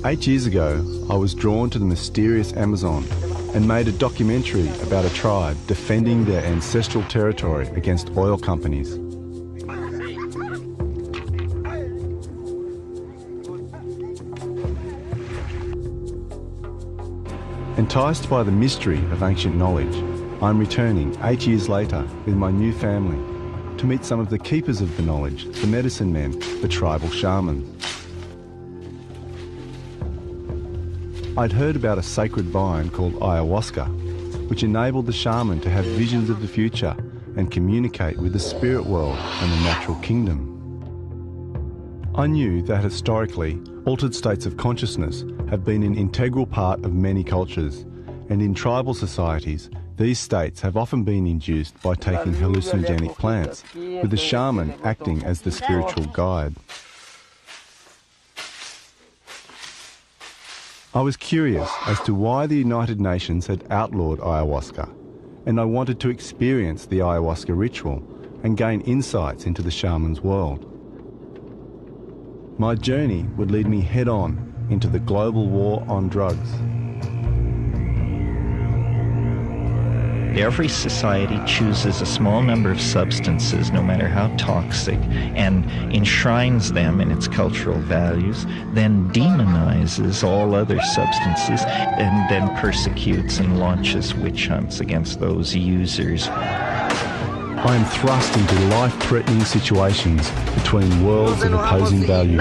8 years ago, I was drawn to the mysterious Amazon and made a documentary about a tribe defending their ancestral territory against oil companies. Enticed by the mystery of ancient knowledge, I'm returning 8 years later with my new family to meet some of the keepers of the knowledge, the medicine men, the tribal shamans. I'd heard about a sacred vine called Ayahuasca, which enabled the shaman to have visions of the future and communicate with the spirit world and the natural kingdom. I knew that historically, altered states of consciousness have been an integral part of many cultures, and in tribal societies, these states have often been induced by taking hallucinogenic plants, with the shaman acting as the spiritual guide. I was curious as to why the United Nations had outlawed ayahuasca, and I wanted to experience the ayahuasca ritual and gain insights into the shaman's world. My journey would lead me head-on into the global war on drugs. Every society chooses a small number of substances, no matter how toxic, and enshrines them in its cultural values, then demonizes all other substances, and then persecutes and launches witch hunts against those users. I am thrust into life-threatening situations between worlds of opposing values.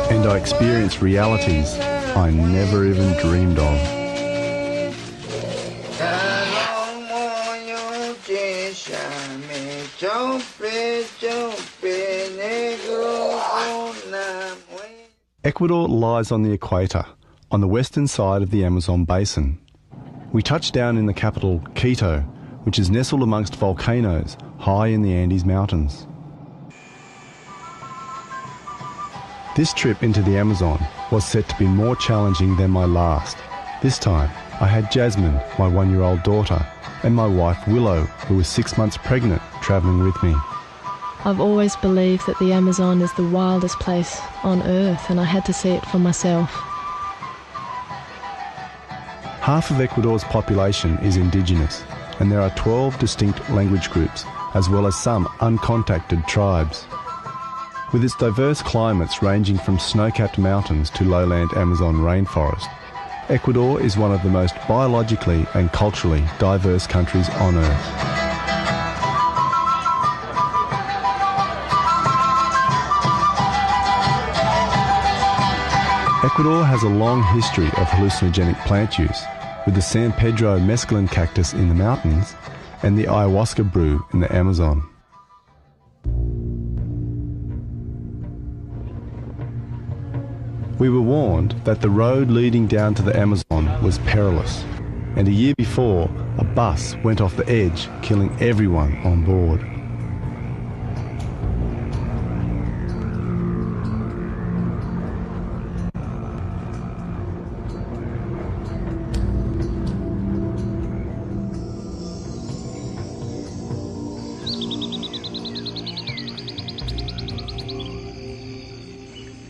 And I experience realities I never even dreamed of. Ecuador lies on the equator, on the western side of the Amazon basin. We touched down in the capital, Quito, which is nestled amongst volcanoes high in the Andes Mountains. This trip into the Amazon was set to be more challenging than my last. This time, I had Jasmine, my 1-year-old daughter, and my wife Willow, who was 6 months pregnant, travelling with me. I've always believed that the Amazon is the wildest place on earth, and I had to see it for myself. Half of Ecuador's population is indigenous, and there are 12 distinct language groups, as well as some uncontacted tribes. With its diverse climates ranging from snow-capped mountains to lowland Amazon rainforest, Ecuador is one of the most biologically and culturally diverse countries on Earth. Ecuador has a long history of hallucinogenic plant use, with the San Pedro mescaline cactus in the mountains and the ayahuasca brew in the Amazon. We were warned that the road leading down to the Amazon was perilous, and a year before, a bus went off the edge, killing everyone on board.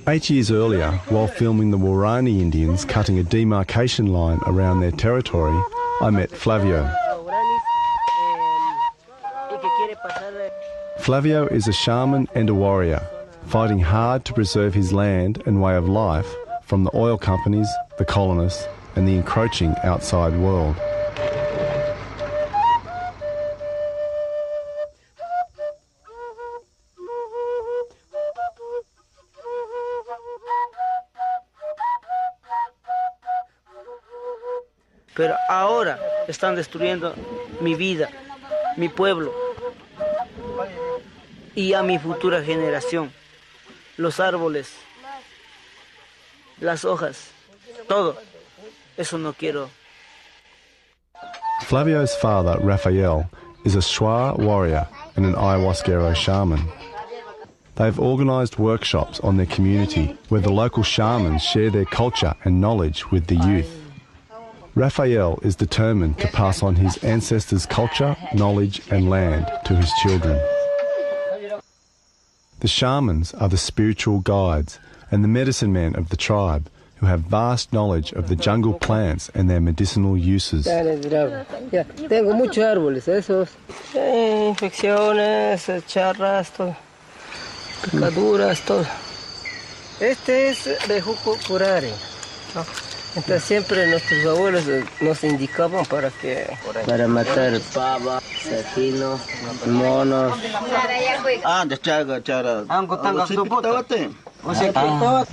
Eight years earlier, while filming the Warani Indians cutting a demarcation line around their territory, I met Flavio. Flavio is a shaman and a warrior, fighting hard to preserve his land and way of life from the oil companies, the colonists, and the encroaching outside world. Pero ahora están destruyendo mi vida, mi pueblo y a mi futura generación. Los árboles, las hojas, todo. Eso no quiero. Flavio's father, Raphael, is a Shwa warrior and an Ayahuasquero shaman. They've organised workshops on their community where the local shamans share their culture and knowledge with the youth. Raphael is determined to pass on his ancestors' culture, knowledge and land to his children. The shamans are the spiritual guides and the medicine men of the tribe who have vast knowledge of the jungle plants and their medicinal uses. Tengo muchos árboles, esos. Infecciones, charras, todo. Picaduras, todo. Este es de jugo curare, ¿no? Entonces siempre nuestros abuelos nos indicaban para matar pava, cetino, monos.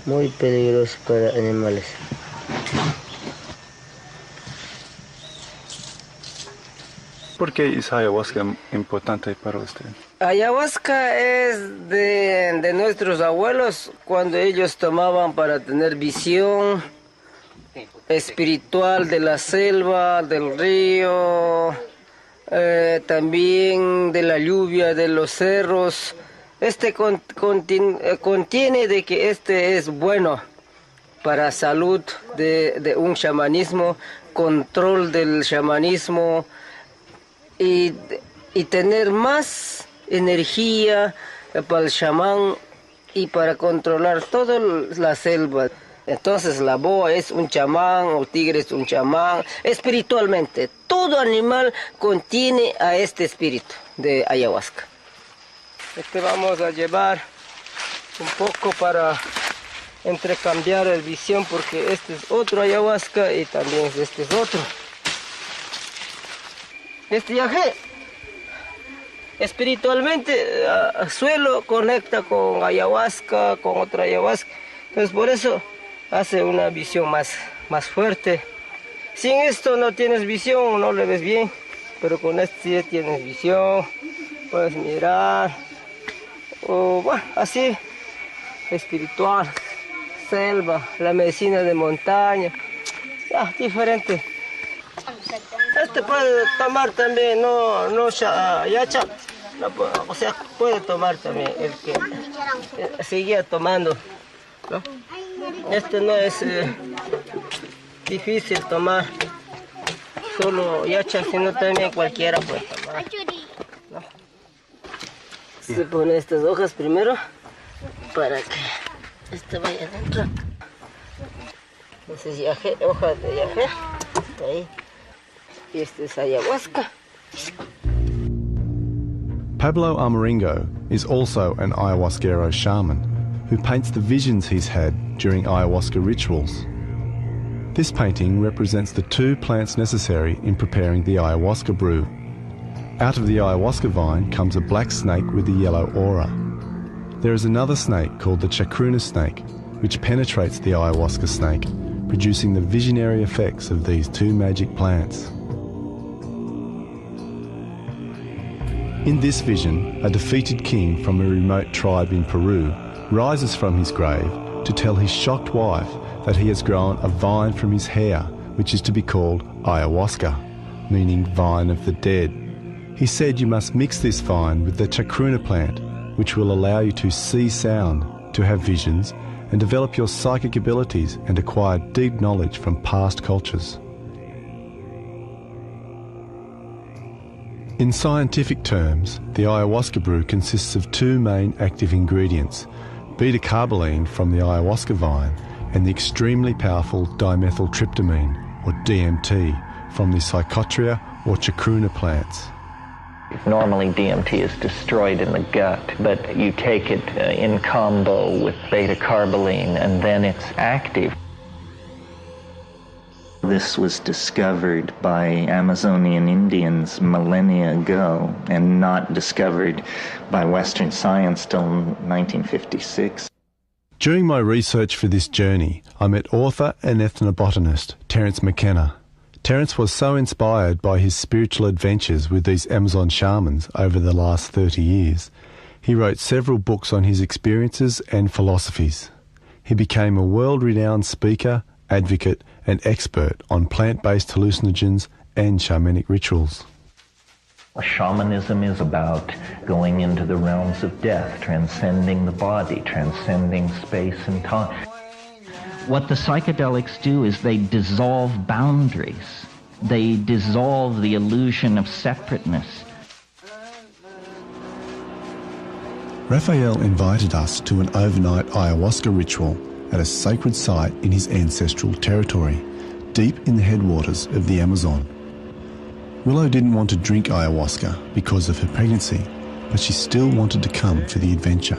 Muy peligroso para animales. ¿Por qué es ayahuasca importante para usted? Ayahuasca es de nuestros abuelos cuando ellos tomaban para tener visión espiritual de la selva, del río, también de la lluvia, de los cerros. Contiene de que este es bueno para salud de un chamanismo, control del chamanismo y tener más energía para el chamán y para controlar toda la selva. Entonces la boa es un chamán, o tigre es un chamán, espiritualmente. Todo animal contiene a este espíritu de ayahuasca. Vamos a llevar un poco para intercambiar la visión porque este es otro ayahuasca y también este es otro. Este yagé espiritualmente suelo conecta con ayahuasca, con otra ayahuasca. Entonces por eso hace una visión más fuerte. Sin esto no tienes visión, no le ves bien, pero con este sí tienes visión, puedes mirar. O bueno, así, espiritual, selva, la medicina de montaña, ya, diferente. Este puede tomar también, yacha, no, o sea, puede tomar también el que seguía tomando, ¿no? Este no es difícil tomar, solo yacha, sino también cualquiera puede tomar, ¿no? Se pone estas hojas primero para que este vaya adentro. Entonces yagé, hojas de yagé, está ahí. Y este es ayahuasca. Pablo Amaringo is also an Ayahuasquero shaman who paints the visions he's had during ayahuasca rituals. This painting represents the 2 plants necessary in preparing the ayahuasca brew. Out of the ayahuasca vine comes a black snake with a yellow aura. There is another snake called the chacruna snake, which penetrates the ayahuasca snake, producing the visionary effects of these 2 magic plants. In this vision, a defeated king from a remote tribe in Peru rises from his grave to tell his shocked wife that he has grown a vine from his hair, which is to be called ayahuasca, meaning vine of the dead. He said you must mix this vine with the chacruna plant, which will allow you to see sound, to have visions, and develop your psychic abilities and acquire deep knowledge from past cultures. In scientific terms, the ayahuasca brew consists of 2 main active ingredients, beta-carboline from the ayahuasca vine and the extremely powerful dimethyltryptamine, or DMT, from the psychotria or chacruna plants. Normally DMT is destroyed in the gut, but you take it in combo with beta-carboline and then it's active. This was discovered by Amazonian Indians millennia ago and not discovered by Western science till 1956. During my research for this journey, I met author and ethnobotanist Terence McKenna. Terence was so inspired by his spiritual adventures with these Amazon shamans over the last 30 years, he wrote several books on his experiences and philosophies. He became a world-renowned speaker, advocate and expert on plant-based hallucinogens and shamanic rituals. Shamanism is about going into the realms of death, transcending the body, transcending space and time. What the psychedelics do is they dissolve boundaries. They dissolve the illusion of separateness. Raphael invited us to an overnight ayahuasca ritual at a sacred site in his ancestral territory, deep in the headwaters of the Amazon. Willow didn't want to drink ayahuasca because of her pregnancy, but she still wanted to come for the adventure.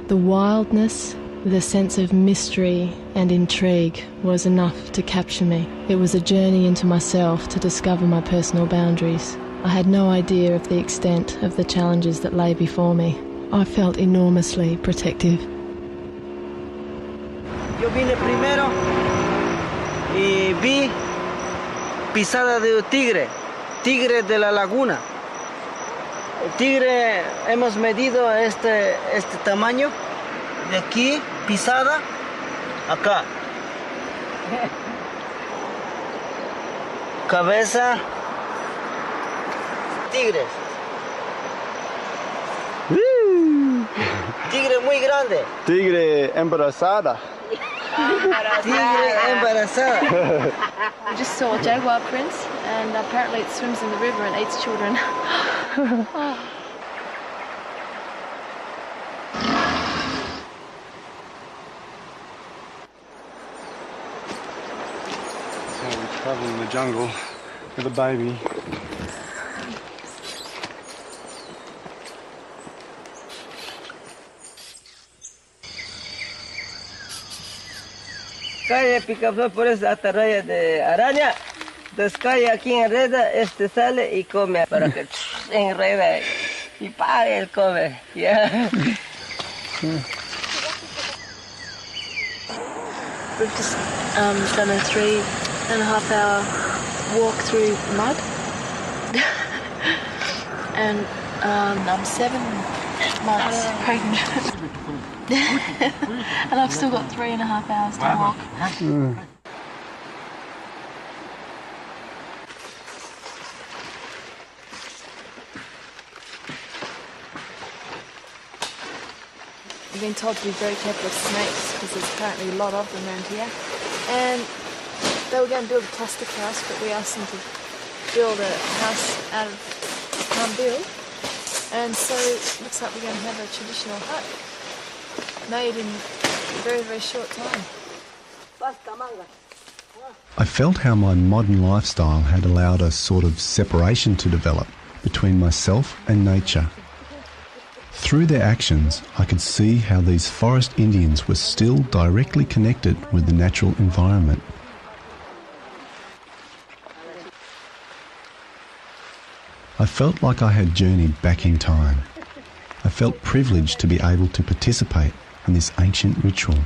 The wildness, the sense of mystery and intrigue was enough to capture me. It was a journey into myself to discover my personal boundaries. I had no idea of the extent of the challenges that lay before me. I felt enormously protective. Yo vine primero y vi pisada de tigre de la laguna. El tigre hemos medido este tamaño de aquí, pisada, acá. Cabeza, tigres. Tigre muy grande. Tigre embarazada. Tigre embarazada. I just saw a jaguar prince, and apparently it swims in the river and eats children. So we travel in the jungle with a baby. Cae picaflor por esa atarraya de araña. Entonces cae aquí, enreda, sale y come para que enreda y pague él come. Yeah. We've just done a 3.5 hour walk through mud. And I'm 7 months pregnant. And I've still got 3.5 hours to walk. I've been told to be very careful of snakes because there's apparently a lot of them around here. And they were going to build a plastic house, but we asked them to build a house out of palm build. And so it looks like we're going to have a traditional hut made in a very, very short time. I felt how my modern lifestyle had allowed a sort of separation to develop between myself and nature. Through their actions, I could see how these forest Indians were still directly connected with the natural environment. I felt like I had journeyed back in time. I felt privileged to be able to participate in this ancient ritual.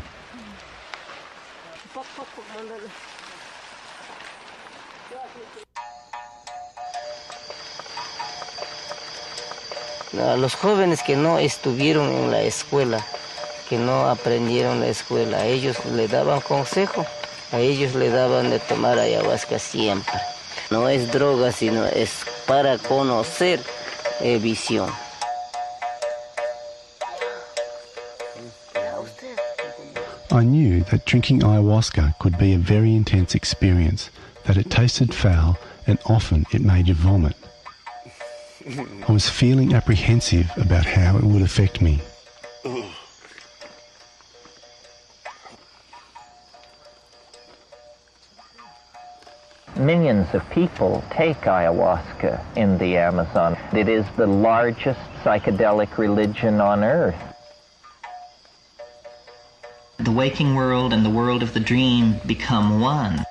A los jóvenes que no estuvieron en la escuela, que no aprendieron la escuela, a ellos le daban consejo, a ellos le daban de tomar ayahuasca siempre. No es droga, sino es para conocer visión. I knew that drinking ayahuasca could be a very intense experience, that it tasted foul and often it made you vomit. I was feeling apprehensive about how it would affect me. Millions of people take ayahuasca in the Amazon. It is the largest psychedelic religion on earth. The waking world and the world of the dream become one.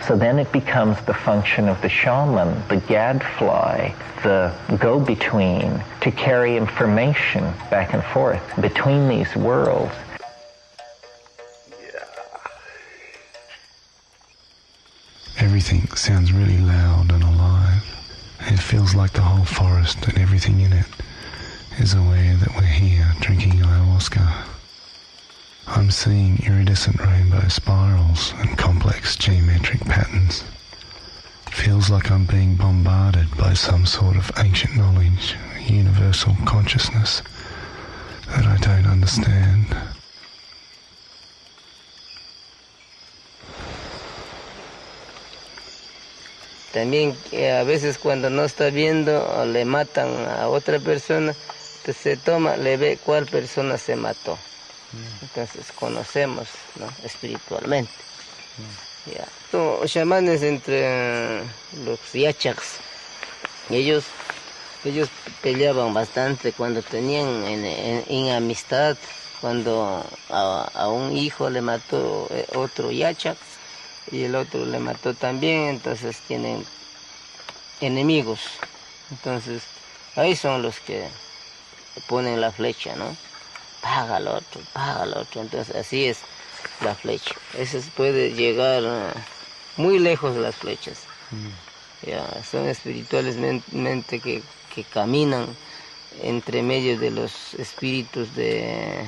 So then it becomes the function of the shaman, the gadfly, the go-between, to carry information back and forth between these worlds. Everything sounds really loud and alive. It feels like the whole forest and everything in it is aware that we're here drinking ayahuasca. I'm seeing iridescent rainbow spirals and complex geometric patterns. Feels like I'm being bombarded by some sort of ancient knowledge, universal consciousness that I don't understand. También a veces cuando no está viendo o le matan a otra persona, pues se toma, le ve cuál persona se mató. Entonces conocemos, ¿no? Espiritualmente. Ya. Los chamanes entre los yachaks, ellos peleaban bastante cuando tenían en amistad, cuando a un hijo le mató otro yachak y el otro le mató también, entonces tienen enemigos. Entonces ahí son los que ponen la flecha, ¿no? Paga al otro, entonces así es la flecha. Eso puede llegar muy lejos las flechas. Ya, son espiritualmente que caminan entre medio de los espíritus de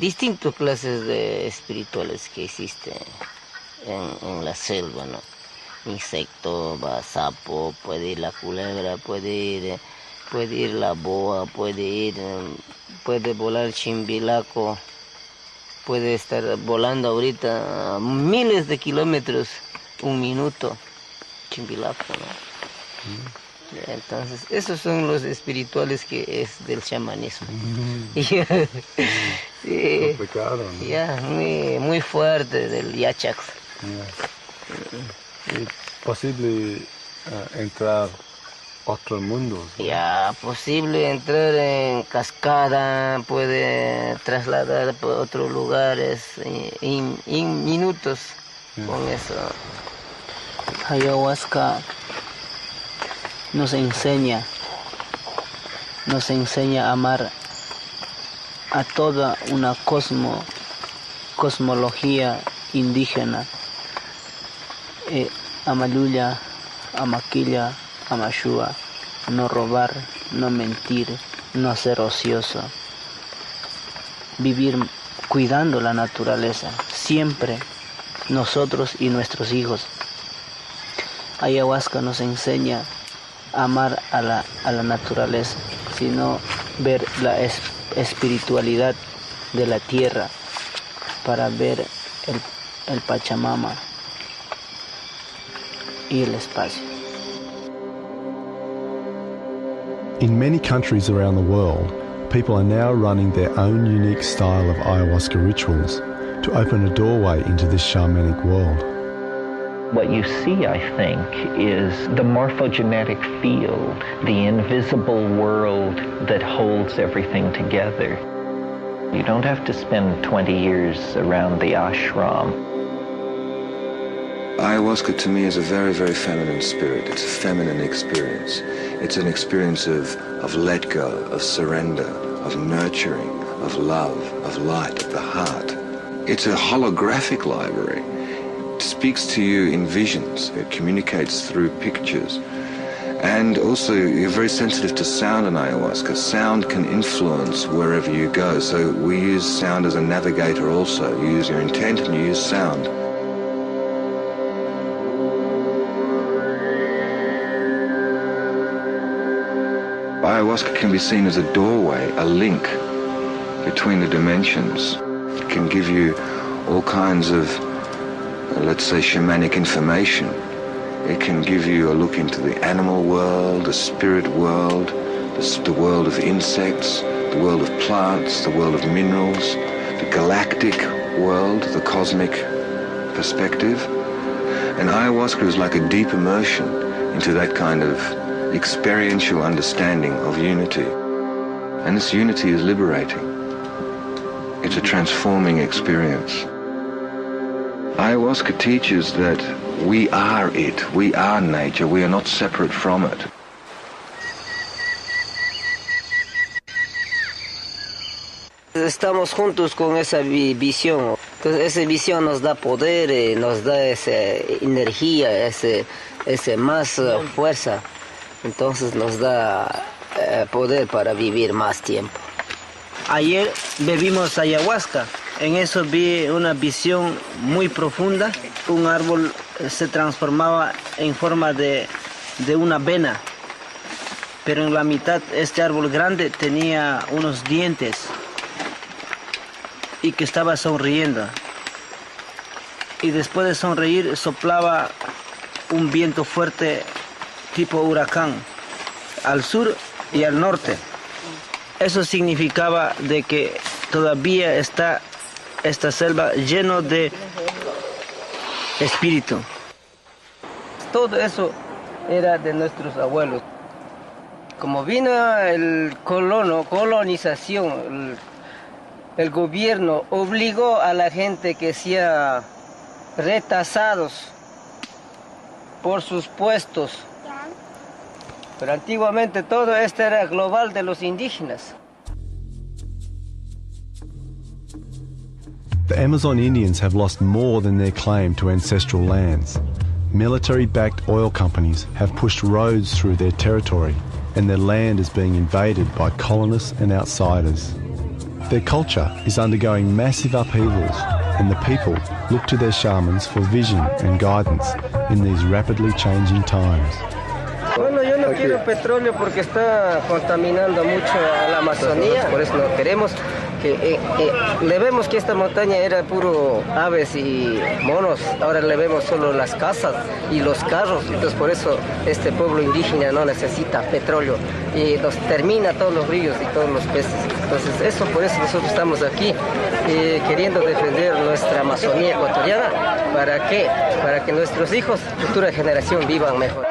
distintas clases de espirituales que existen en la selva, ¿no? Insecto, sapo, puede ir la culebra, puede ir la boa, puede volar chimbilaco, puede estar volando ahorita a miles de kilómetros, un minuto, chimbilaco, ¿no? Entonces, esos son los espirituales que es del chamanismo. Sí, complicado, ¿no? Ya, muy fuerte del yachax. ¿Es posible entrar a otros mundos, ¿no? Ya, posible entrar en cascada, puede trasladar por otros lugares en minutos con eso. Ayahuasca nos enseña a amar a toda una cosmología indígena. Amaluya, Amaquilla, Amashua, no robar, no mentir, no ser ocioso. Vivir cuidando la naturaleza, siempre nosotros y nuestros hijos. Ayahuasca nos enseña a amar a la naturaleza, sino ver la espiritualidad de la tierra para ver el Pachamama y el espacio. In many countries around the world, people are now running their own unique style of ayahuasca rituals to open a doorway into this shamanic world. What you see, I think, is the morphogenetic field, the invisible world that holds everything together. You don't have to spend 20 years around the ashram. Ayahuasca to me is a very, very feminine spirit. It's a feminine experience. It's an experience of let go, of surrender, of nurturing, of love, of light, of the heart. It's a holographic library. It speaks to you in visions. It communicates through pictures. And also, you're very sensitive to sound in ayahuasca. Sound can influence wherever you go. So we use sound as a navigator also. You use your intent and you use sound. Ayahuasca can be seen as a doorway, a link between the dimensions. It can give you all kinds of, let's say, shamanic information. It can give you a look into the animal world, the spirit world, the world of insects, the world of plants, the world of minerals, the galactic world, the cosmic perspective. And ayahuasca is like a deep immersion into that kind of experiential understanding of unity. And this unity is liberating. It's a transforming experience. Ayahuasca teaches that we are it, we are nature, we are not separate from it. Estamos juntos con esa visión. Entonces, esa visión nos da poder, nos da esa energía, ese más fuerza. Entonces nos da poder para vivir más tiempo. Ayer bebimos ayahuasca. En eso vi una visión muy profunda. Un árbol se transformaba en forma de una vena. Pero en la mitad este árbol grande tenía unos dientes y que estaba sonriendo. Y después de sonreír soplaba un viento fuerte tipo huracán al sur y al norte. Eso significaba de que todavía está esta selva lleno de espíritu. Todo eso era de nuestros abuelos. Como vino el colonización, el gobierno obligó a la gente que sea retasados por sus puestos. Pero antiguamente todo esto era global de los indígenas. The Amazon Indians have lost more than their claim to ancestral lands. Military-backed oil companies have pushed roads through their territory, and their land is being invaded by colonists and outsiders. Their culture is undergoing massive upheavals, and the people look to their shamans for vision and guidance in these rapidly changing times. Bueno, yo no quiero petróleo porque está contaminando mucho a la Amazonía, por eso no queremos. Le vemos que esta montaña era puro aves y monos, ahora le vemos solo las casas y los carros, entonces por eso este pueblo indígena no necesita petróleo y nos termina todos los ríos y todos los peces. Entonces eso, por eso nosotros estamos aquí queriendo defender nuestra Amazonía ecuatoriana. ¿Para qué? Para que nuestros hijos, futura generación, vivan mejor.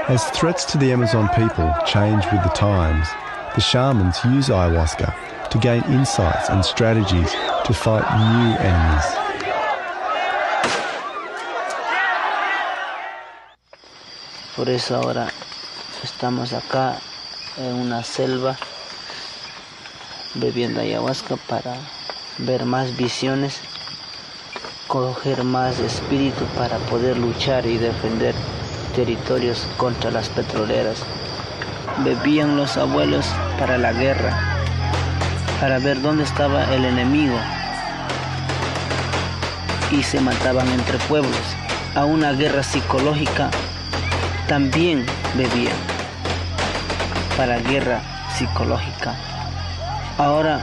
As threats to the Amazon people change with the times, the shamans use ayahuasca to gain insights and strategies to fight new enemies. Por eso ahora estamos acá en una selva bebiendo ayahuasca para ver más visiones, coger más espíritu para poder luchar y defender territorios contra las petroleras. Bebían los abuelos para la guerra, para ver dónde estaba el enemigo, y se mataban entre pueblos. A una guerra psicológica también bebían, para guerra psicológica. Ahora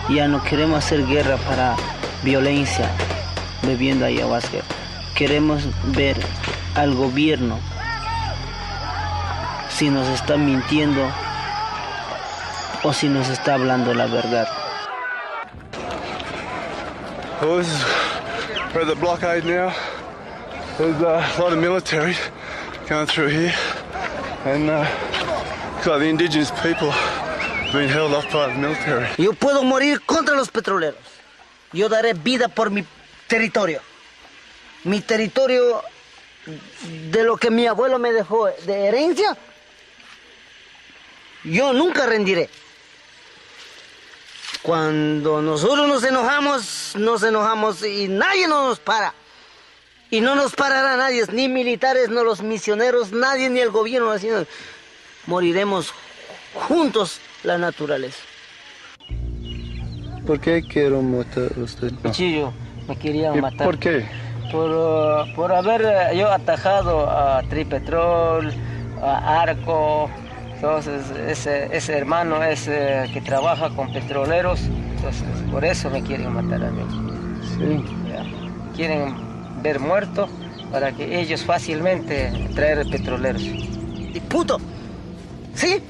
ya no queremos hacer guerra para violencia bebiendo ayahuasca. Queremos ver al gobierno si nos está mintiendo o si nos está hablando la verdad. Well, this is, we're at the blockade now. There's a lot of military going through here, and looks like the indigenous people have been held off by the military. Yo puedo morir contra los petroleros. Yo daré vida por mi territorio. Mi territorio, de lo que mi abuelo me dejó de herencia, yo nunca rendiré. Cuando nosotros nos enojamos y nadie nos para. Y no nos parará nadie, ni militares, ni los misioneros, nadie, ni el gobierno. Moriremos juntos la naturaleza. ¿Por qué quiero matar a usted? Cuchillo, me querían matar. ¿Por qué? Por haber yo atajado a Tripetrol, a Arco. Entonces ese hermano es que trabaja con petroleros, entonces por eso me quieren matar a mí. Sí. Ya. Quieren ver muerto para que ellos fácilmente traer petroleros. ¡Y puto! ¿Sí?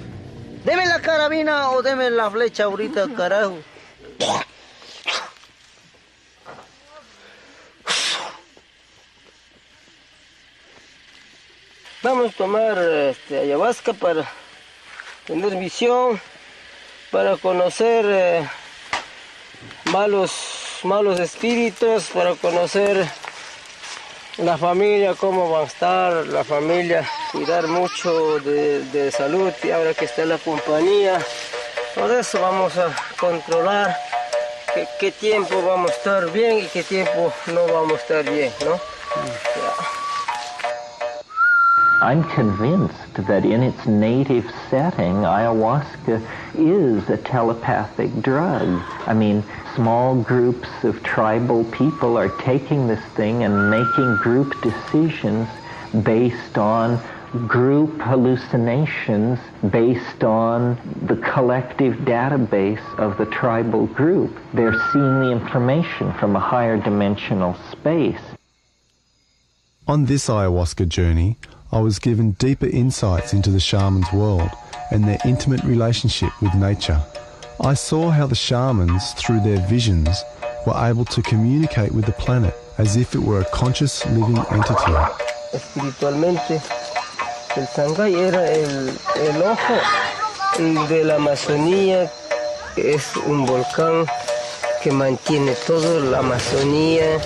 Deme la carabina o deme la flecha ahorita, carajo. Vamos a tomar ayahuasca para tener visión, para conocer malos espíritus, para conocer la familia, cómo va a estar la familia, cuidar mucho de salud, y ahora que está la compañía, todo eso vamos a controlar qué tiempo vamos a estar bien y qué tiempo no vamos a estar bien, ¿no? I'm convinced that in its native setting, ayahuasca is a telepathic drug. I mean, small groups of tribal people are taking this thing and making group decisions based on group hallucinations, based on the collective database of the tribal group. They're seeing the information from a higher dimensional space. On this ayahuasca journey, I was given deeper insights into the shaman's world and their intimate relationship with nature. I saw how the shamans, through their visions, were able to communicate with the planet as if it were a conscious living entity. Espiritualmente, el Sangay era el ojo de la Amazonía, es un volcán que mantiene toda la Amazonía.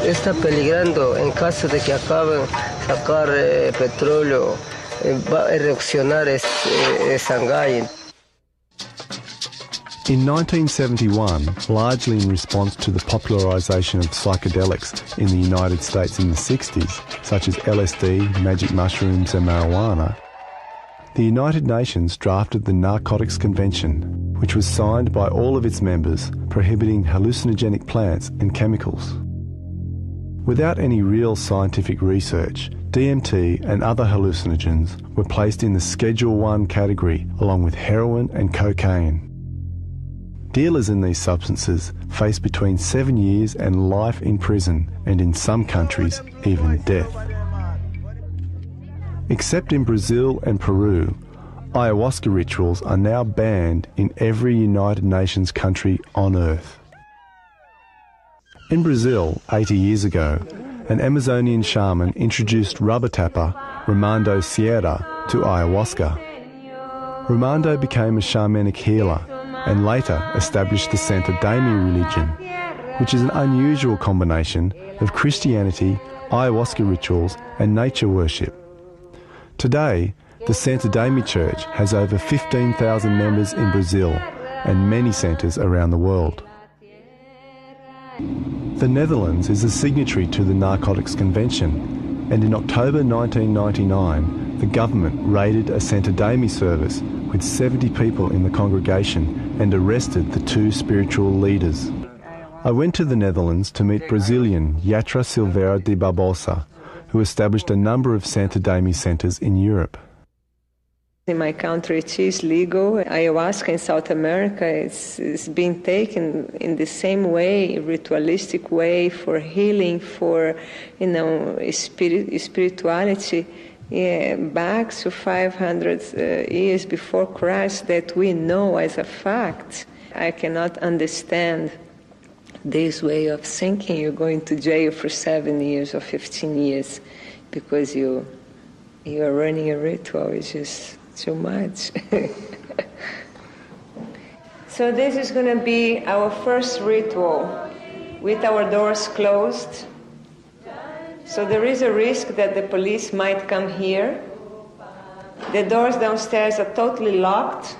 Está peligrando en caso de que acaben sacar petróleo, va a erupcionar Sangay. In 1971, largely in response to the popularisation of psychedelics in the United States in the 60s, such as LSD, magic mushrooms and marijuana, the United Nations drafted the Narcotics Convention, which was signed by all of its members, prohibiting hallucinogenic plants and chemicals. Without any real scientific research, DMT and other hallucinogens were placed in the Schedule I category along with heroin and cocaine. Dealers in these substances face between 7 years and life in prison, and in some countries, even death. Except in Brazil and Peru, ayahuasca rituals are now banned in every United Nations country on Earth. In Brazil, 80 years ago, an Amazonian shaman introduced rubber tapper Ramando Sierra to ayahuasca. Ramando became a shamanic healer and later established the Santo Daime religion, which is an unusual combination of Christianity, ayahuasca rituals and nature worship. Today, the Santo Daime Church has over 15,000 members in Brazil and many centres around the world. The Netherlands is a signatory to the Narcotics Convention, and in October 1999, the government raided a Santo Daime service with 70 people in the congregation and arrested the two spiritual leaders. I went to the Netherlands to meet Brazilian Yatra Silveira de Barbosa, who established a number of Santo Daime centres in Europe. In my country, it is legal. Ayahuasca in South America is being taken in the same way, ritualistic way, for healing, for spirituality. Back to 500 years before Christ, that we know as a fact. I cannot understand this way of thinking. You're going to jail for 7 years or 15 years because you are running a ritual. It's just too much. So this is going to be our first ritual with our doors closed. So there is a risk that the police might come here. The doors downstairs are totally locked.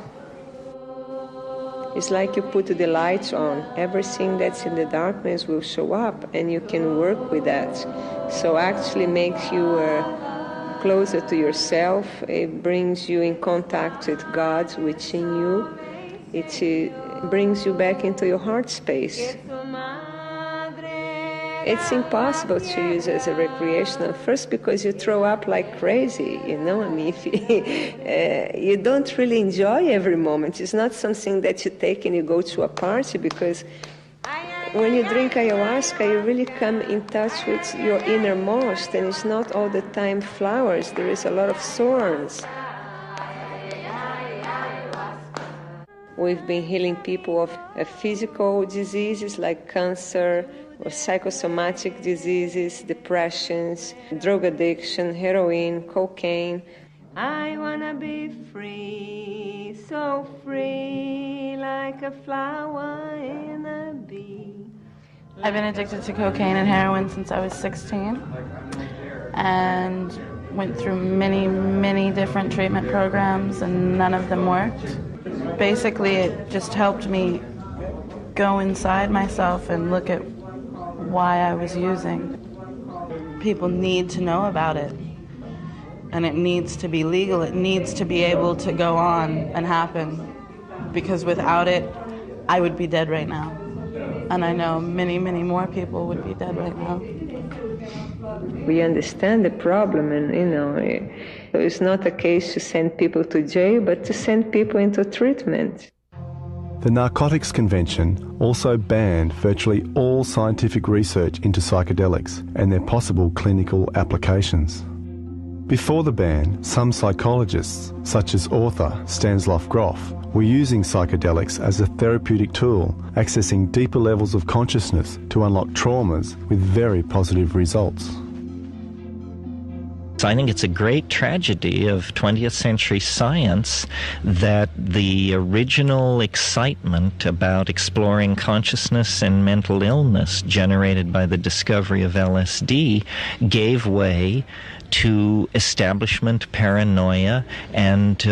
It's like you put the lights on. Everything that's in the darkness will show up, and you can work with that. So actually makes you closer to yourself. It brings you in contact with God within you. It brings you back into your heart space. It's impossible to use as a recreational, first because you throw up like crazy, I mean, if you don't really enjoy every moment. It's not something that you take and you go to a party, because when you drink ayahuasca, you really come in touch with your innermost, and it's not all the time flowers. There is a lot of thorns. We've been healing people of physical diseases like cancer, or psychosomatic diseases, depressions, drug addiction, heroin, cocaine. I wanna be free, so free, like a flower in a bee. I've been addicted to cocaine and heroin since I was 16, and went through many, many different treatment programs, and none of them worked. Basically, it just helped me go inside myself and look at why I was using. People need to know about it. and it needs to be legal. It needs to be able to go on and happen, because without it, I would be dead right now. And I know many, many more people would be dead right now. We understand the problem, and it's not a case to send people to jail, but to send people into treatment. The Narcotics Convention also banned virtually all scientific research into psychedelics and their possible clinical applications. Before the ban, some psychologists, such as author Stanislav Grof, were using psychedelics as a therapeutic tool, accessing deeper levels of consciousness to unlock traumas with very positive results. I think it's a great tragedy of 20th century science that the original excitement about exploring consciousness and mental illness generated by the discovery of LSD gave way to establishment paranoia and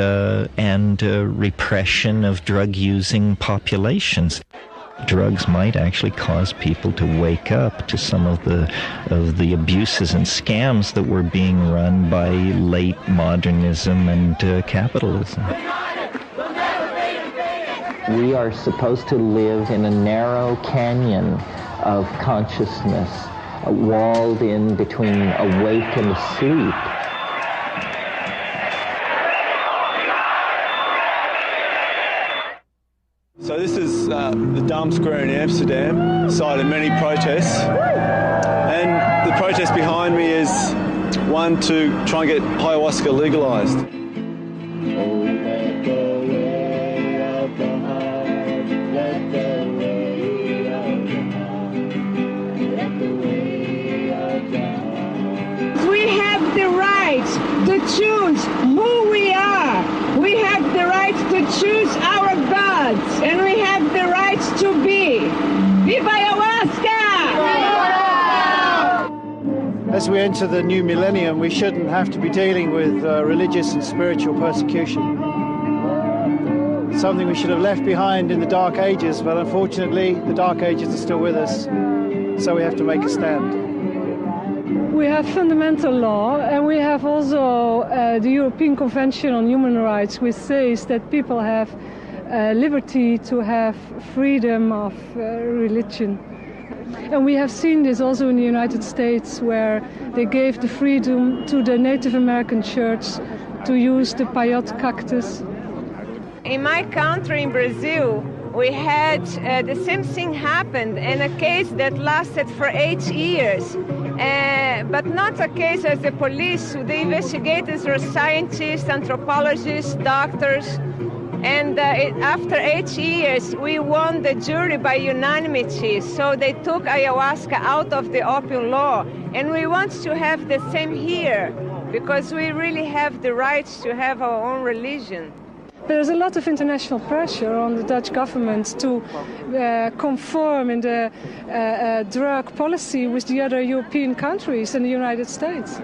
repression of drug-using populations. Drugs might actually cause people to wake up to some of the abuses and scams that were being run by late modernism and capitalism. We are supposed to live in a narrow canyon of consciousness, walled in between awake and asleep. So this is the Dam Square in Amsterdam, site of many protests. And the protest behind me is one to try and get ayahuasca legalised. We have the right to choose who we are. We have the right to choose our gods, and we have the right to be. Viva Ayahuasca! As we enter the new millennium, we shouldn't have to be dealing with religious and spiritual persecution. Something we should have left behind in the Dark Ages, but unfortunately the Dark Ages are still with us, so we have to make a stand. We have fundamental law, and we have also the European Convention on Human Rights, which says that people have liberty to have freedom of religion. And we have seen this also in the United States, where they gave the freedom to the Native American church to use the peyote cactus. In my country, in Brazil, we had the same thing happened, in a case that lasted for 8 years. But not a case as the police. The investigators were scientists, anthropologists, doctors. And after 8 years, we won the jury by unanimity. So they took ayahuasca out of the opium law. And we want to have the same here, because we really have the right to have our own religion. There's a lot of international pressure on the Dutch government to conform in the drug policy with the other European countries and the United States.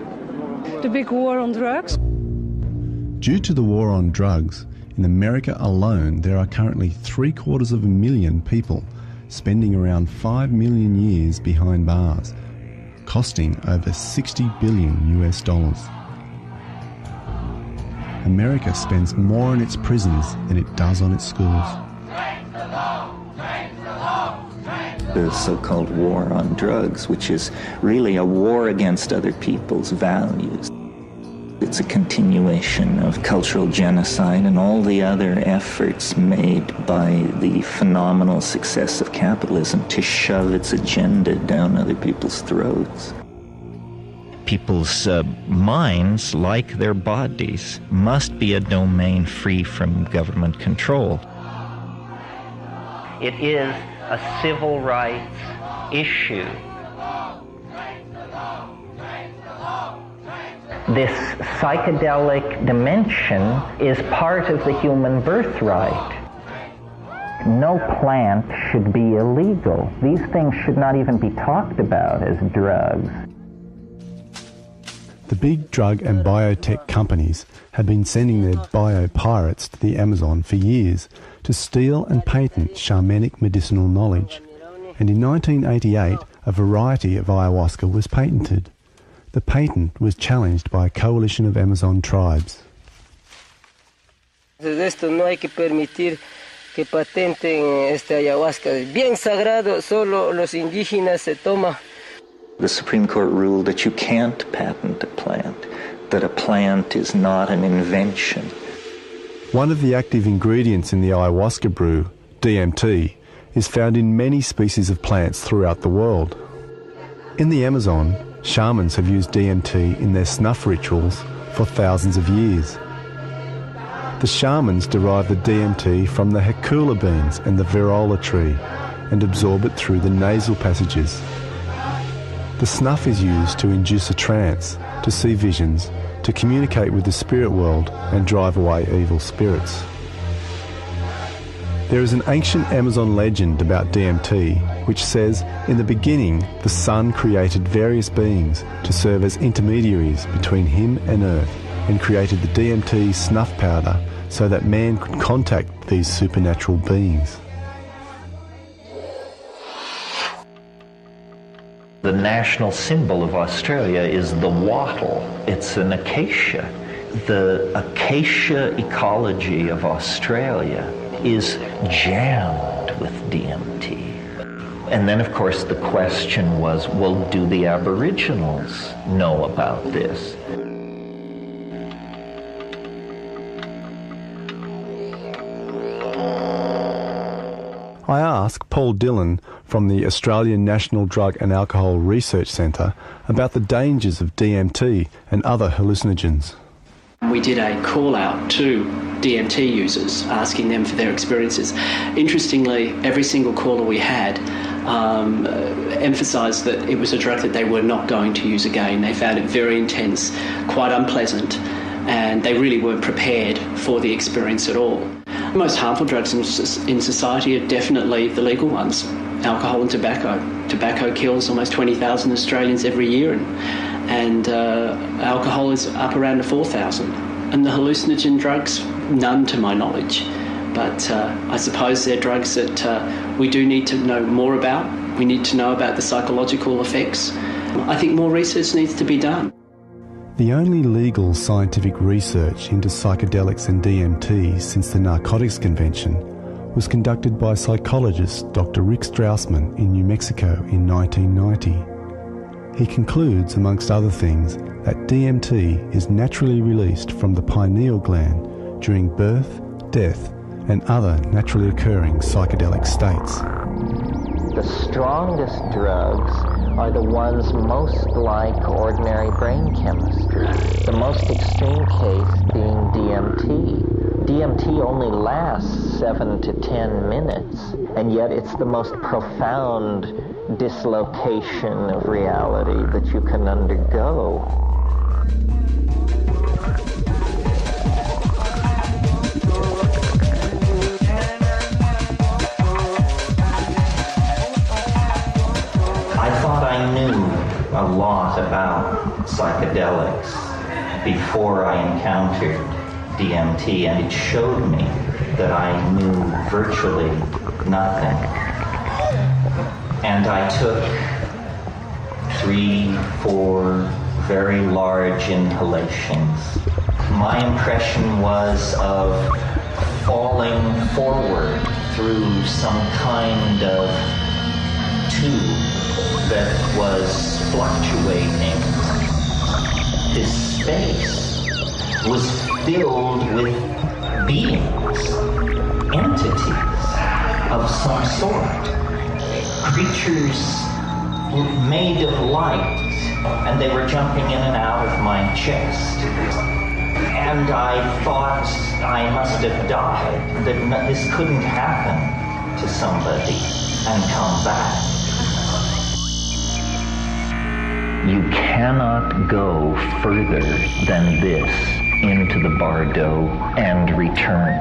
The big war on drugs. Due to the war on drugs, in America alone there are currently 750,000 people spending around 5 million years behind bars, costing over $60 billion US. America spends more on its prisons than it does on its schools. The so-called war on drugs, which is really a war against other people's values. It's a continuation of cultural genocide and all the other efforts made by the phenomenal success of capitalism to shove its agenda down other people's throats. People's minds, like their bodies, must be a domain free from government control. It is a civil rights issue. This psychedelic dimension is part of the human birthright. No plant should be illegal. These things should not even be talked about as drugs. The big drug and biotech companies have been sending their bio-pirates to the Amazon for years to steal and patent shamanic medicinal knowledge. And in 1988, a variety of ayahuasca was patented. The patent was challenged by a coalition of Amazon tribes. Esto no hay que permitir que patenten ayahuasca. Es bien sagrado, solo los indígenas se toma. The Supreme Court ruled that you can't patent a plant, that a plant is not an invention. One of the active ingredients in the ayahuasca brew, DMT, is found in many species of plants throughout the world. In the Amazon, shamans have used DMT in their snuff rituals for thousands of years. The shamans derive the DMT from the hecula beans and the virola tree and absorb it through the nasal passages. The snuff is used to induce a trance, to see visions, to communicate with the spirit world and drive away evil spirits. There is an ancient Amazon legend about DMT which says, in the beginning, the sun created various beings to serve as intermediaries between him and earth, and created the DMT snuff powder so that man could contact these supernatural beings. The national symbol of Australia is the wattle. It's an acacia. The acacia ecology of Australia is jammed with DMT. And then, of course, the question was, well, do the Aboriginals know about this? I asked Paul Dillon from the Australian National Drug and Alcohol Research Centre about the dangers of DMT and other hallucinogens. We did a call out to DMT users, asking them for their experiences. Interestingly, every single caller we had emphasised that it was a drug that they were not going to use again. They found it very intense, quite unpleasant, and they really weren't prepared for the experience at all. The most harmful drugs in society are definitely the legal ones, alcohol and tobacco. Tobacco kills almost 20,000 Australians every year, and alcohol is up around 4,000. And the hallucinogen drugs, none to my knowledge. But I suppose they're drugs that we do need to know more about. We need to know about the psychological effects. I think more research needs to be done. The only legal scientific research into psychedelics and DMT since the Narcotics Convention was conducted by psychologist Dr. Rick Strausman in New Mexico in 1990. He concludes, amongst other things, that DMT is naturally released from the pineal gland during birth, death, and other naturally occurring psychedelic states. The strongest drugs are the ones most like ordinary brain chemistry. The most extreme case being DMT. DMT only lasts 7 to 10 minutes, and yet it's the most profound dislocation of reality that you can undergo. I thought I knew a lot about psychedelics before I encountered DMT, and it showed me that I knew virtually nothing. And I took 3, 4 very large inhalations. My impression was of falling forward through some kind of tube that was fluctuating. This space was filled with beings, entities of some sort, creatures made of light, and they were jumping in and out of my chest. And I thought I must have died, that this couldn't happen to somebody and come back. You cannot go further than this into the bardo and return.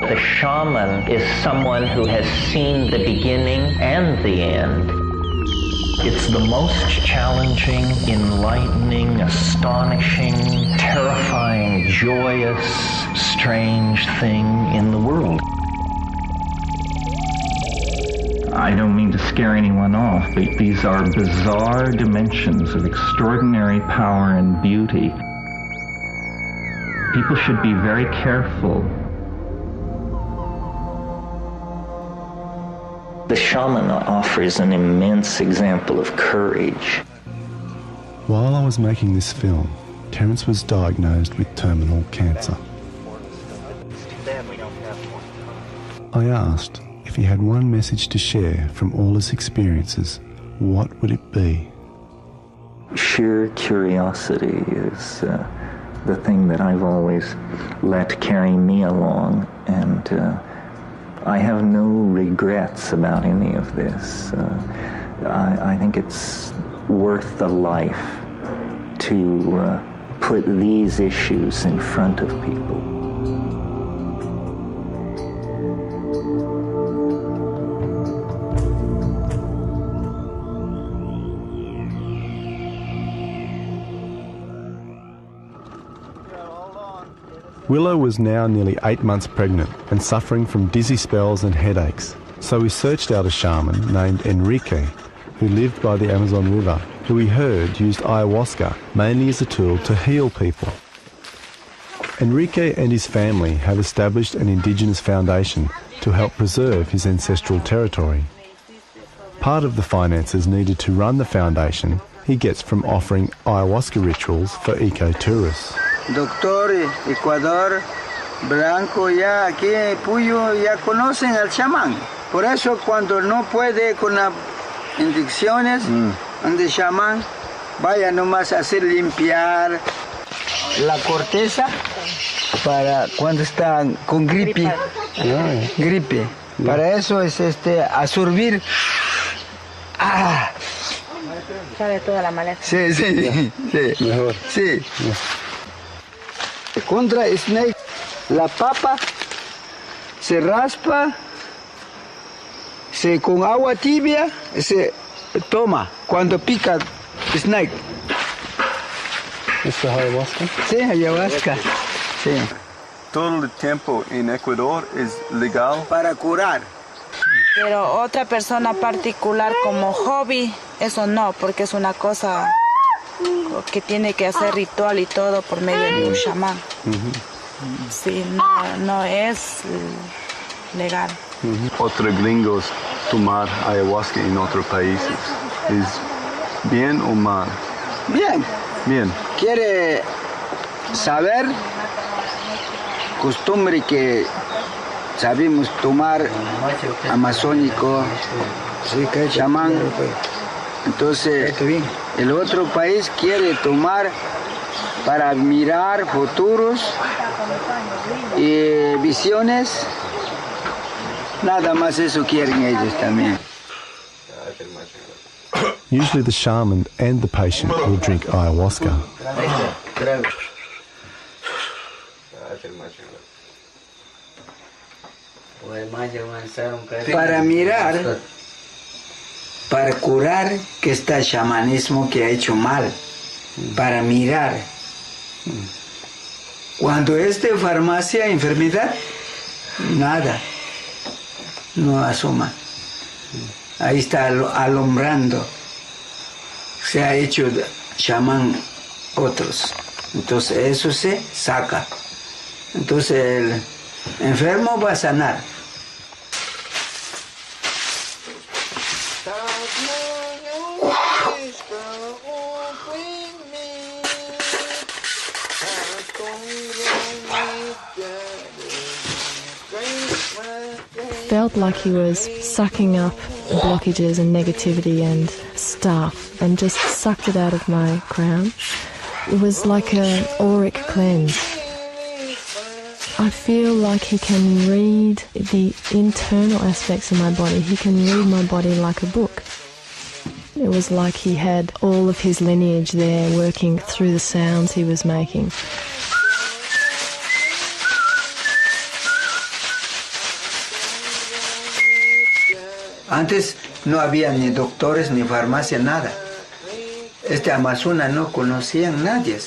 The shaman is someone who has seen the beginning and the end. It's the most challenging, enlightening, astonishing, terrifying, joyous, strange thing in the world. I don't mean to scare anyone off, but these are bizarre dimensions of extraordinary power and beauty. People should be very careful. The shaman offers an immense example of courage. While I was making this film, Terence was diagnosed with terminal cancer. I asked if he had one message to share from all his experiences, what would it be? Sheer curiosity is the thing that I've always let carry me along, and I have no regrets about any of this. I think it's worth the life to put these issues in front of people. Willow was now nearly 8 months pregnant and suffering from dizzy spells and headaches. So we searched out a shaman named Enrique, who lived by the Amazon River, who we heard used ayahuasca mainly as a tool to heal people. Enrique and his family have established an indigenous foundation to help preserve his ancestral territory. Part of the finances needed to run the foundation he gets from offering ayahuasca rituals for eco-tourists. Doctor, Ecuador, Blanco, ya aquí Puyo ya conocen al chamán. Por eso cuando no puede con las inyecciones de chamán, vaya nomás a hacer limpiar la corteza para cuando están con gripe. Gripe. Para eso es absorbir. Sale toda la maleza. Sí, sí, sí. Mejor. Sí. Contra snake, la papa se raspa, con agua tibia se toma cuando pica snake. ¿Es ayahuasca? Sí, ayahuasca. Sí. ¿Todo el tiempo en Ecuador es legal? Para curar. Pero otra persona particular como hobby, eso no, porque es una cosa que tiene que hacer ritual y todo por medio de un chamán. Sí, no es legal. Otros gringos tomar ayahuasca en otros países, ¿es bien o mal? Bien. Bien. Quiere saber costumbre que sabemos tomar amazónico, chamán. Entonces, el otro país quiere tomar para mirar futuros y visiones. Nada más eso quieren ellos también. Usually the shaman and the patient will drink ayahuasca. Para mirar, para curar que está chamanismo que ha hecho mal, para mirar. Cuando es de farmacia, enfermedad, nada, no asoma. Ahí está alumbrando. Se ha hecho chamán otros. Entonces eso se saca. Entonces el enfermo va a sanar. Felt like he was sucking up blockages and negativity and stuff and just sucked it out of my crown. It was like an auric cleanse. I feel like he can read the internal aspects of my body. He can read my body like a book. It was like he had all of his lineage there working through the sounds he was making. Antes no había ni doctores ni farmacia, nada. Amazonas no conocían nadie.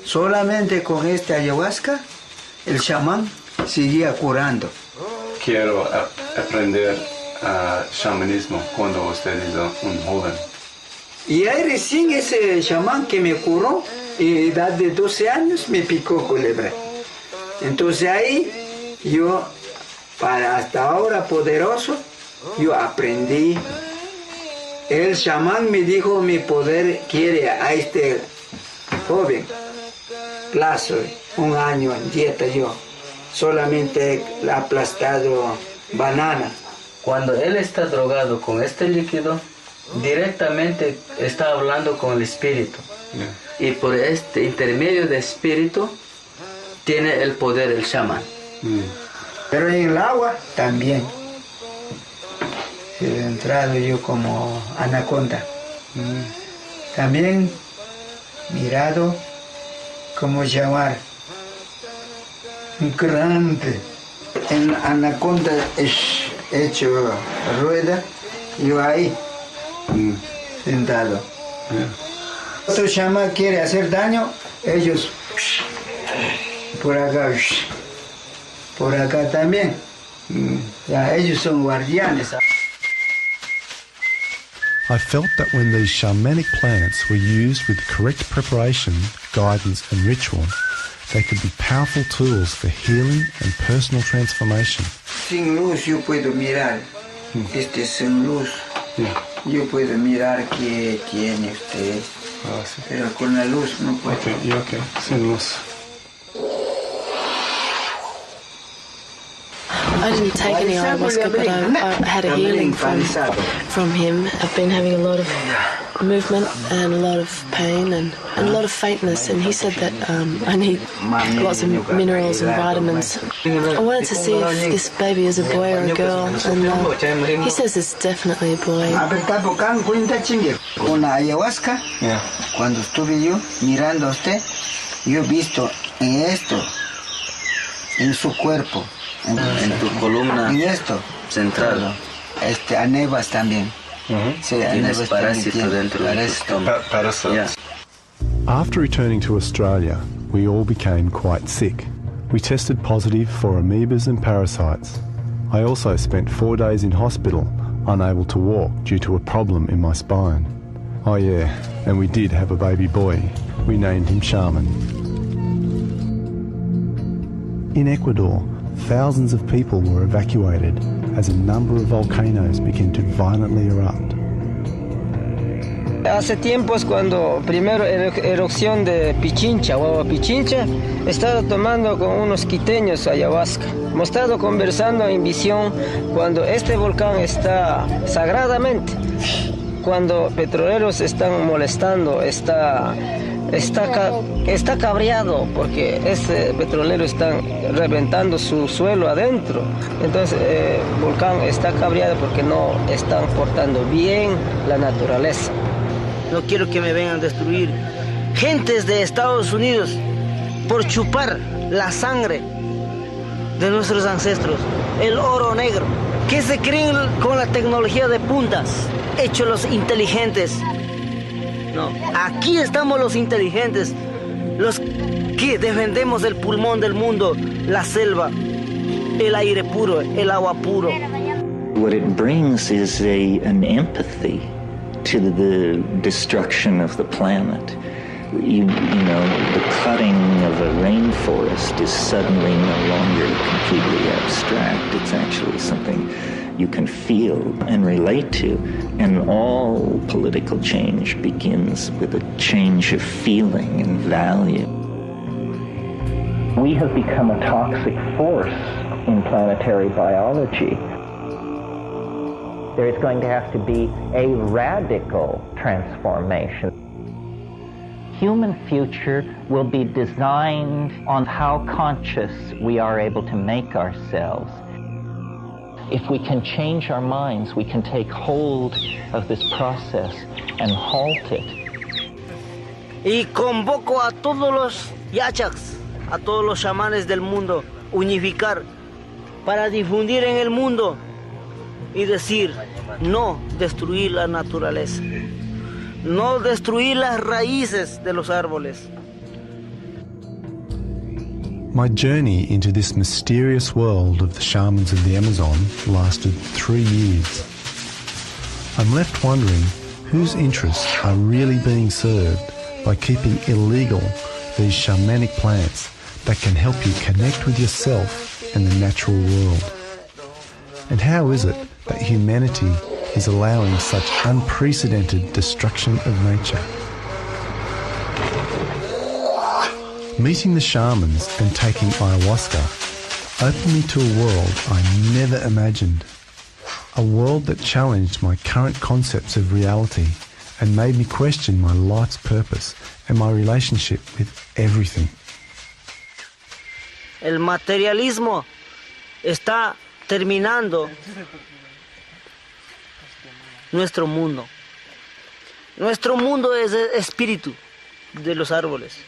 Solamente con ayahuasca, el chamán seguía curando. Quiero aprender shamanismo cuando usted es un joven? Y ahí recién ese chamán que me curó, a edad de 12 años, me picó culebra. Entonces ahí yo, para hasta ahora poderoso, yo aprendí. El chamán me dijo, mi poder quiere a este joven plazo, 1 año en dieta yo. Solamente he aplastado banana. Cuando él está drogado con este líquido, directamente está hablando con el espíritu. Y por este intermedio de espíritu tiene el poder el chamán. Pero en el agua también. He entrado yo como anaconda. También mirado como jaguar. Grande. En anaconda es hecho rueda, yo ahí sentado. Otro chamán quiere hacer daño, ellos por acá también. Ya, ellos son guardianes. I felt that when these shamanic plants were used with the correct preparation, guidance and ritual, they could be powerful tools for healing and personal transformation. Sin luz yo puedo mirar, sin luz, yo puedo mirar qué tiene usted, pero con la luz no puedo. Okay, sin luz. I didn't take any ayahuasca, but I had a healing from him. I've been having a lot of movement and a lot of pain and a lot of faintness, and he said that I need lots of minerals and vitamins. I wanted to see if this baby is a boy or a girl, and he says it's definitely a boy. Con la ayahuasca, cuando estuve yo mirando a usted, yo he visto en esto, en su cuerpo, en tu columna, en esto central, anebas también. Sí, anebas parásito dentro del estómago. Parasites. After returning to Australia, we all became quite sick. We tested positive for amoebas and parasites. I also spent 4 days in hospital, unable to walk due to a problem in my spine. Oh yeah, and we did have a baby boy. We named him Shaman. In Ecuador, thousands of people were evacuated as a number of volcanoes began to violently erupt. Hace tiempos cuando primero erupción de Pichincha, Guagua Pichincha, he estado tomando con unos quiteños ayahuasca. Hemos estado conversando en visión cuando este volcán está sagradamente, cuando petroleros están molestando, está cabreado porque este petrolero está reventando su suelo adentro. Entonces el volcán está cabreado porque no están portando bien la naturaleza. No quiero que me vengan a destruir gentes de Estados Unidos por chupar la sangre de nuestros ancestros, el oro negro, que se creen con la tecnología de puntas, hechos los inteligentes. No, aquí estamos los inteligentes, los que defendemos el pulmón del mundo, la selva, el aire puro, el agua puro. What it brings is an empathy to the destruction of the planet. You know, the cutting of a rainforest is suddenly no longer completely abstract. It's actually something you can feel and relate to. And all political change begins with a change of feeling and value. We have become a toxic force in planetary biology. There is going to have to be a radical transformation. Human future will be designed on how conscious we are able to make ourselves. If we can change our minds, we can take hold of this process and halt it. Y convoco a todos los yachaks, a todos los chamanes del mundo, unificar para difundir en el mundo y decir, no destruir la naturaleza, no destruir las raíces de los árboles. My journey into this mysterious world of the shamans of the Amazon lasted 3 years. I'm left wondering whose interests are really being served by keeping illegal these shamanic plants that can help you connect with yourself and the natural world. And how is it that humanity is allowing such unprecedented destruction of nature? Meeting the shamans and taking ayahuasca opened me to a world I never imagined. A world that challenged my current concepts of reality and made me question my life's purpose and my relationship with everything. El materialismo está terminando nuestro mundo. Nuestro mundo es el espíritu de los árboles,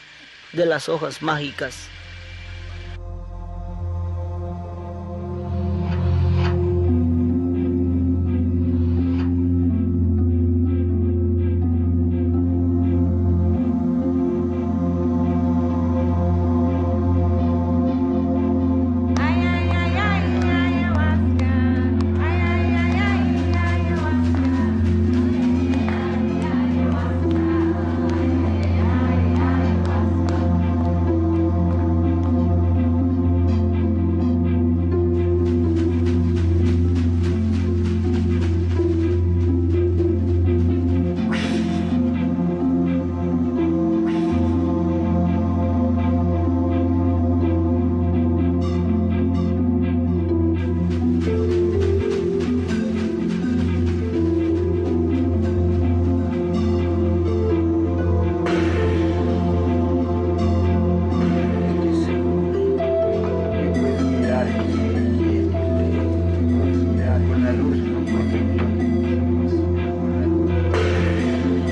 de las hojas mágicas.